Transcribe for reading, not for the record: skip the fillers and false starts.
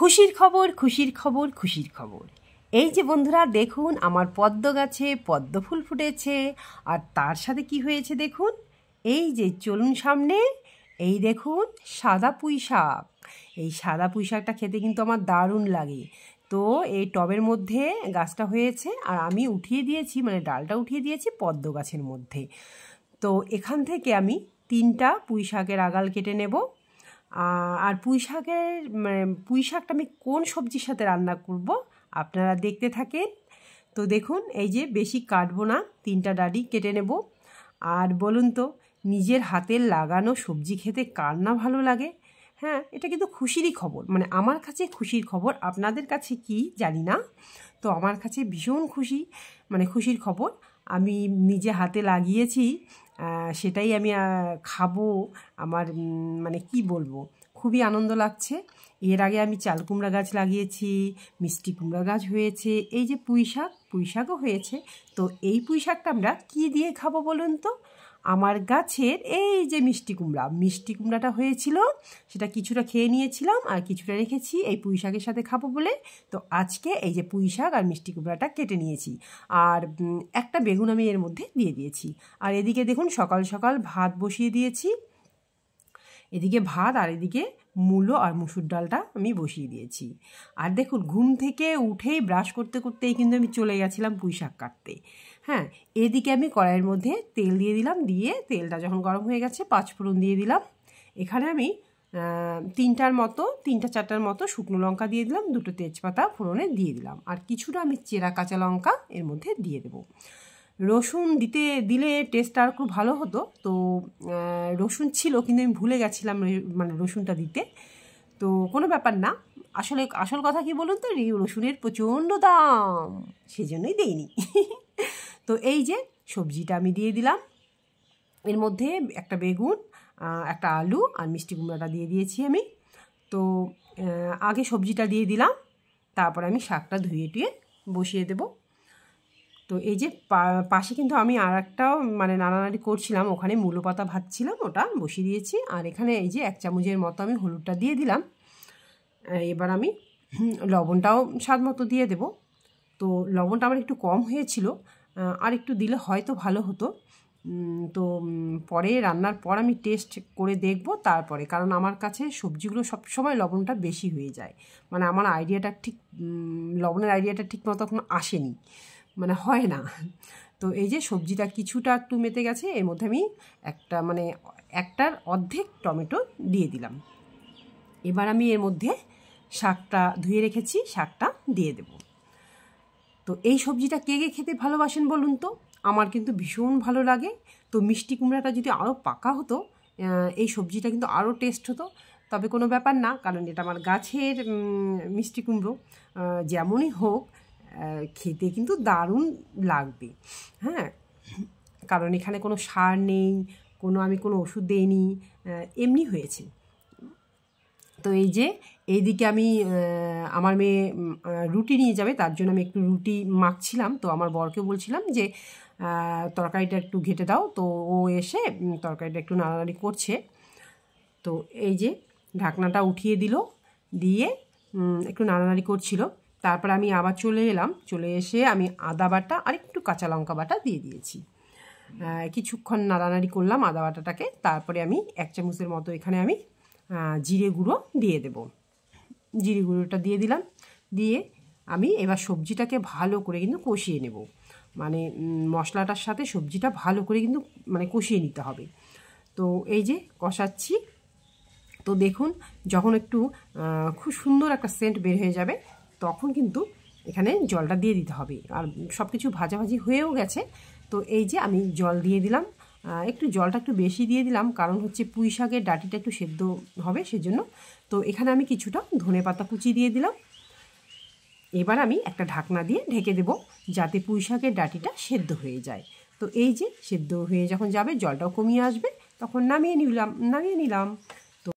খুশির খবর খুশির খবর খুশির খবর। এই যে বন্ধুরা দেখুন, আমার পদ্ম গাছে পদ্ম ফুল ফুটেছে। আর তার সাথে কি হয়েছে দেখুন, এই যে চলুন সামনে, এই দেখুন সাদা পুঁই শাক। এই সাদা পুঁই শাকটা খেতে কিন্তু আমার দারুণ লাগে। তো এই টবের মধ্যে গাছটা হয়েছে আর আমি উঠিয়ে দিয়েছি, মানে ডালটা উঠিয়ে দিয়েছি পদ্ম গাছের মধ্যে। তো এখান থেকে আমি 3টা পুঁই শাকের আগাল কেটে নেব। আর পুঁই শাকটা আমি কোন সবজির সাথে রান্না করব আপনারা দেখতে থাকেন। তো দেখুন, এই যে বেশি কাটবো না, 3টা ডাঁটি কেটে নেব। আর বলুন তো, নিজের হাতের লাগানো সবজি খেতে কার না ভালো লাগে? হ্যাঁ, এটা কিন্তু খুশিরই খবর, মানে আমার কাছে খুশির খবর। আপনাদের কাছে কি জানি না, তো আমার কাছে ভীষণ খুশি, মানে খুশির খবর। আমি নিজে হাতে লাগিয়েছি, সেটাই আমি খাবো। আমার মানে কি বলবো, খুবই আনন্দ লাগছে। এর আগে আমি চাল কুমড়া গাছ লাগিয়েছি, মিষ্টি কুমড়া গাছ হয়েছে, এই যে পুঁই শাকও হয়েছে। তো এই পুঁই শাকটা আমরা কী দিয়ে খাবো বলুন তো? আমার গাছের এই যে মিষ্টি কুমড়াটা হয়েছিল, সেটা কিছুটা খেয়ে নিয়েছিলাম আর কিছুটা রেখেছি এই পুঁই শাকের সাথে খাবো বলে। তো আজকে এই যে পুঁই শাক আর মিষ্টি কুমড়াটা কেটে নিয়েছি, আর একটা বেগুন আমি এর মধ্যে দিয়ে দিয়েছি। আর এদিকে দেখুন, সকাল সকাল ভাত বসিয়ে দিয়েছি, এদিকে ভাত আর এদিকে মূলো আর মুসুর ডালটা আমি বসিয়ে দিয়েছি। আর দেখুন, ঘুম থেকে উঠেই ব্রাশ করতে করতেই কিন্তু আমি চলে গেছিলাম পুঁই শাক কাটতে। হ্যাঁ, এদিকে আমি কড়াইয়ের মধ্যে তেল দিয়ে দিলাম, দিয়ে তেলটা যখন গরম হয়ে গেছে 5 ফোড়ন দিয়ে দিলাম। এখানে আমি 3-4টার মতো শুকনো লঙ্কা দিয়ে দিলাম, 2টো তেজপাতা ফোড়নে দিয়ে দিলাম, আর কিছুটা আমি চেরা কাঁচা লঙ্কা এর মধ্যে দিয়ে দেবো। রসুন দিলে টেস্টটা আর খুব ভালো হতো। তো রসুন ছিল, কিন্তু আমি ভুলে গেছিলাম মানে রসুনটা দিতে। তো কোনো ব্যাপার না, আসল কথা কি বলুন তো, রসুনের প্রচণ্ড দাম, সেজন্যই দেইনি। তো এই যে সবজিটা আমি দিয়ে দিলাম, এর মধ্যে একটা বেগুন, একটা আলু আর মিষ্টি কুমড়াটা দিয়ে দিয়েছি আমি। তো আগে সবজিটা দিয়ে দিলাম, তারপর আমি শাকটা ধুয়ে টুয়ে বসিয়ে দেবো। তো এই যে পাশে কিন্তু আমি আর একটাও মানে নাড়ানাড়ি করছিলাম, ওখানে মূলো পাতা ভাজছিলাম, ওটা বসিয়ে দিয়েছি। আর এখানে এই যে 1 চামচের মতো আমি হলুদটা দিয়ে দিলাম। এবার আমি লবণটাও স্বাদ মতো দিয়ে দেব। তো লবণটা আমার একটু কম হয়েছিল, আর একটু দিলে হয়তো ভালো হতো। তো পরে রান্নার পর আমি টেস্ট করে দেখব তারপরে, কারণ আমার কাছে সবজিগুলো সবসময় লবণটা বেশি হয়ে যায়, মানে আমার লবণের আইডিয়াটা ঠিক মতো এখন আসেনি, মানে হয় না। তো এই যে সবজিটা কিছুটা একটু মেতে গেছে, এর মধ্যে আমি একটার অর্ধেক টমেটো দিয়ে দিলাম। এবার আমি এর মধ্যে শাকটা ধুয়ে রেখেছি, শাকটা দিয়ে দেব। তো এই সবজিটা কে খেতে ভালোবাসেন বলুন তো? আমার কিন্তু ভীষণ ভালো লাগে। তো মিষ্টি কুমড়াটা যদি আরও পাকা হতো, এই সবজিটা কিন্তু আরও টেস্ট হতো। তবে কোনো ব্যাপার না, কারণ এটা আমার গাছের মিষ্টি কুমড়ো, যেমনই হোক খেতে কিন্তু দারুণ লাগবে। হ্যাঁ, কারণ এখানে কোনো সার নেই, আমি কোনো ওষুধ দেইনি, এমনি হয়েছে। তো এই যে এইদিকে আমি আমার মেয়ে রুটি নিয়ে যাবে, তার জন্য আমি একটু রুটি মাখছিলাম। তো আমার বরকে বলছিলাম যে তরকারিটা একটু ঘেটে দাও। তো ও এসে তরকারিটা একটু নাড়ানাড়ি করছে। তো এই যে ঢাকনাটা উঠিয়ে দিল, দিয়ে একটু নাড়ানাড়ি করছিল। তারপর আমি আবার চলে এসে আমি আদা বাটা আর একটু কাঁচা লঙ্কা বাটা দিয়ে দিয়েছি। কিছুক্ষণ নাড়ানাড়ি করলাম আদা বাটাটাকে। তারপরে আমি 1 চামচের মতো এখানে আমি জিরে গুঁড়ো দিয়ে দেব। জিরে গুঁড়োটা দিয়ে দিলাম, দিয়ে আমি এবার সবজিটাকে ভালো করে কিন্তু কষিয়ে নেব, মানে মশলাটার সাথে সবজিটা ভালো করে কিন্তু মানে কষিয়ে নিতে হবে। তো এই যে কষাচ্ছি। তো দেখুন, যখন একটু খুব সুন্দর একটা সেন্ট বের হয়ে যাবে, তখন কিন্তু এখানে জলটা দিয়ে দিতে হবে। আর সব কিছু ভাজাভাজি হয়েও গেছে। তো এই যে আমি জল দিয়ে দিলাম, জলটা একটু বেশি দিয়ে দিলাম, কারণ হচ্ছে পুঁই শাকের ডাঁটিটা একটু সেদ্ধ হবে সেজন্য। তো এখানে আমি কিছুটা ধনেপাতা কুচি দিয়ে দিলাম। এবার আমি একটা ঢাকনা দিয়ে ঢেকে দেব, যাতে পুঁই শাকের ডাঁটিটা সেদ্ধ হয়ে যায়। তো এই যে সেদ্ধ হয়ে যখন যাবে, জলটাও কমিয়ে আসবে, তখন নামিয়ে নিলাম।